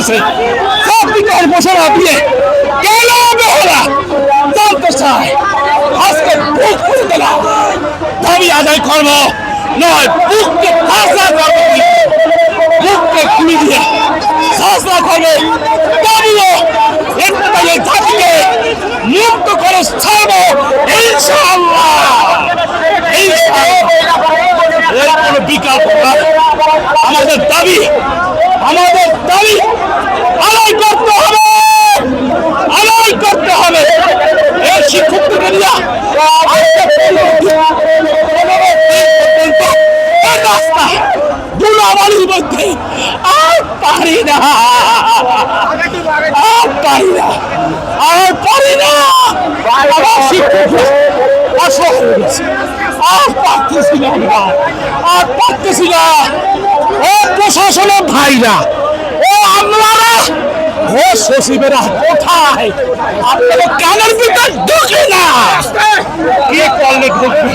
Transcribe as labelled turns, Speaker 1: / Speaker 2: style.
Speaker 1: আছে সবটি ঘোষণা দিয়ে কেন বেহারা জানতে চায় আজকে বুক খুলে দিলাম দাবি আদায় করবো নয় বুককে ফাঁসা করবো বুককে খুলে দিয়ে ফাঁসা করবে দাবিও একটাকে জাতিকে মুক্ত করে ছাড়বো ইনশাআল্লাহ এর কোনো বিকল্প না আমাদের দাবি আদায় করতে হবে এই শিক্ষককে নিয়ে রাস্তা ধুলাবালির মধ্যে আর পারি না আমার শিক্ষক অসহায় হয়ে গেছে আর পারতেছি না ও প্রশাসনের ভাইরা ও আমলারা ও সচিবেরা কোথায় আপনাদের কানের ভিতর ঢুকে না কি করলে ঢুকবে